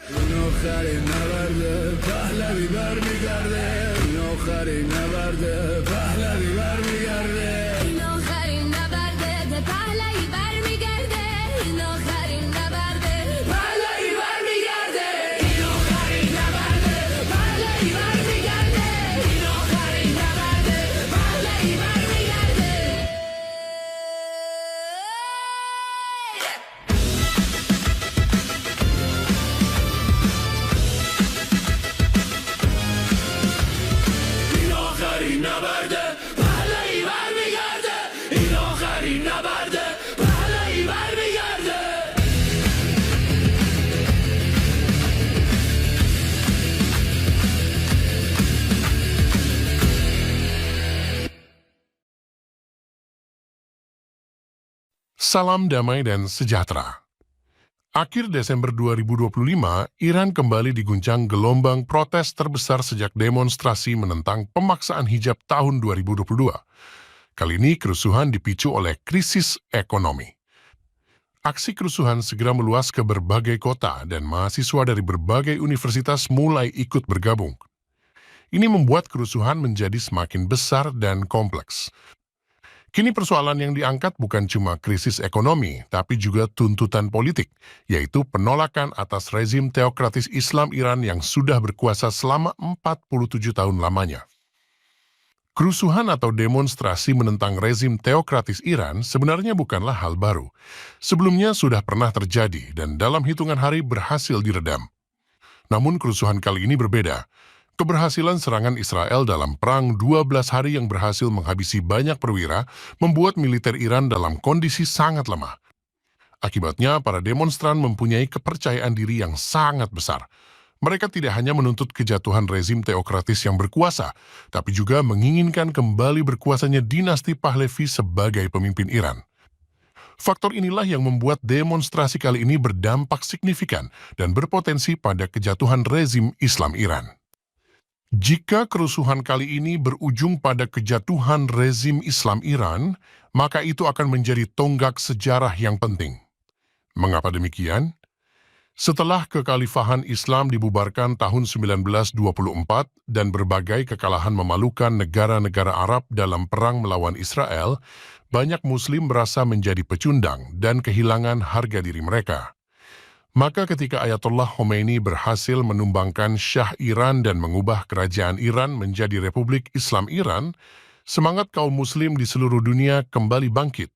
این آخرین نبرده پهلوی برمیگرده این آخرین نبرده پهلوی برمیگرده این آخرین نبرده پهلوی برمیگرده این آخرین نبرده پهلوی برمیگرده این آخرین نبرده پهلوی برمیگرده این آخرین نبرده پهلوی برمیگرده این آخرین نبرده پهلوی برمیگرده این آخرین نبرده پهلوی برمیگرده Salam damai dan sejahtera. Akhir Desember 2025, Iran kembali diguncang gelombang protes terbesar sejak demonstrasi menentang pemaksaan hijab tahun 2022. Kali ini kerusuhan dipicu oleh krisis ekonomi. Aksi kerusuhan segera meluas ke berbagai kota dan mahasiswa dari berbagai universitas mulai ikut bergabung. Ini membuat kerusuhan menjadi semakin besar dan kompleks. Kini persoalan yang diangkat bukan cuma krisis ekonomi, tapi juga tuntutan politik, yaitu penolakan atas rezim teokratis Islam Iran yang sudah berkuasa selama 47 tahun lamanya. Kerusuhan atau demonstrasi menentang rezim teokratis Iran sebenarnya bukanlah hal baru. Sebelumnya sudah pernah terjadi dan dalam hitungan hari berhasil diredam. Namun kerusuhan kali ini berbeda. Keberhasilan serangan Israel dalam perang 12 hari yang berhasil menghabisi banyak perwira membuat militer Iran dalam kondisi sangat lemah. Akibatnya, para demonstran mempunyai kepercayaan diri yang sangat besar. Mereka tidak hanya menuntut kejatuhan rezim teokratis yang berkuasa, tapi juga menginginkan kembali berkuasanya dinasti Pahlavi sebagai pemimpin Iran. Faktor inilah yang membuat demonstrasi kali ini berdampak signifikan dan berpotensi pada kejatuhan rezim Islam Iran. Jika kerusuhan kali ini berujung pada kejatuhan rezim Islam Iran, maka itu akan menjadi tonggak sejarah yang penting. Mengapa demikian? Setelah kekhalifahan Islam dibubarkan tahun 1924 dan berbagai kekalahan memalukan negara-negara Arab dalam perang melawan Israel, banyak Muslim merasa menjadi pecundang dan kehilangan harga diri mereka. Maka ketika Ayatollah Khomeini berhasil menumbangkan Syah Iran dan mengubah kerajaan Iran menjadi Republik Islam Iran, semangat kaum Muslim di seluruh dunia kembali bangkit,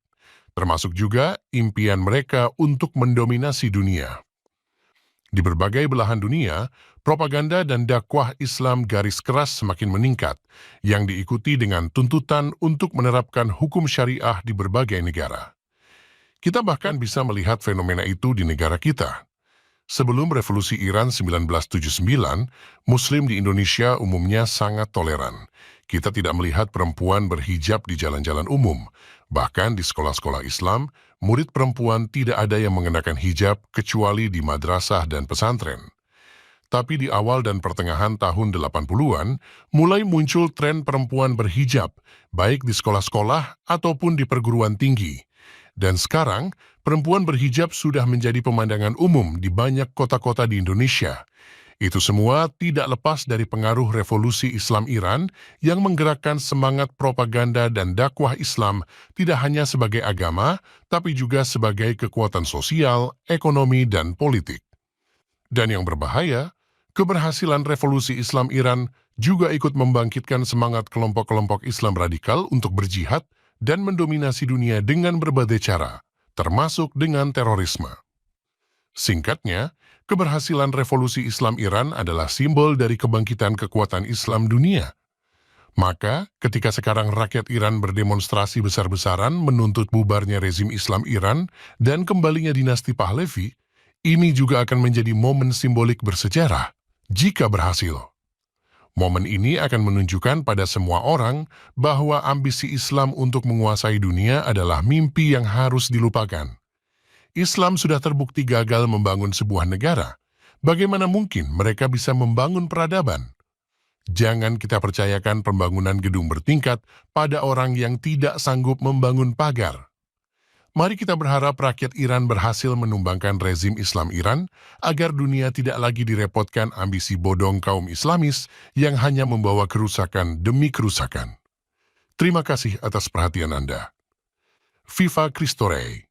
termasuk juga impian mereka untuk mendominasi dunia. Di berbagai belahan dunia, propaganda dan dakwah Islam garis keras semakin meningkat, yang diikuti dengan tuntutan untuk menerapkan hukum syariah di berbagai negara. Kita bahkan bisa melihat fenomena itu di negara kita. Sebelum revolusi Iran 1979, Muslim di Indonesia umumnya sangat toleran. Kita tidak melihat perempuan berhijab di jalan-jalan umum. Bahkan di sekolah-sekolah Islam, murid perempuan tidak ada yang mengenakan hijab kecuali di madrasah dan pesantren. Tapi di awal dan pertengahan tahun 80-an, mulai muncul tren perempuan berhijab, baik di sekolah-sekolah ataupun di perguruan tinggi. Dan sekarang, perempuan berhijab sudah menjadi pemandangan umum di banyak kota-kota di Indonesia. Itu semua tidak lepas dari pengaruh revolusi Islam Iran yang menggerakkan semangat propaganda dan dakwah Islam tidak hanya sebagai agama, tapi juga sebagai kekuatan sosial, ekonomi, dan politik. Dan yang berbahaya, keberhasilan revolusi Islam Iran juga ikut membangkitkan semangat kelompok-kelompok Islam radikal untuk berjihad dan mendominasi dunia dengan berbagai cara, termasuk dengan terorisme. Singkatnya, keberhasilan revolusi Islam Iran adalah simbol dari kebangkitan kekuatan Islam dunia. Maka, ketika sekarang rakyat Iran berdemonstrasi besar-besaran menuntut bubarnya rezim Islam Iran dan kembalinya dinasti Pahlavi, ini juga akan menjadi momen simbolik bersejarah jika berhasil. Momen ini akan menunjukkan pada semua orang bahwa ambisi Islam untuk menguasai dunia adalah mimpi yang harus dilupakan. Islam sudah terbukti gagal membangun sebuah negara. Bagaimana mungkin mereka bisa membangun peradaban? Jangan kita percayakan pembangunan gedung bertingkat pada orang yang tidak sanggup membangun pagar. Mari kita berharap rakyat Iran berhasil menumbangkan rezim Islam Iran agar dunia tidak lagi direpotkan ambisi bodong kaum Islamis yang hanya membawa kerusakan demi kerusakan. Terima kasih atas perhatian Anda. Viva Cristo Rey.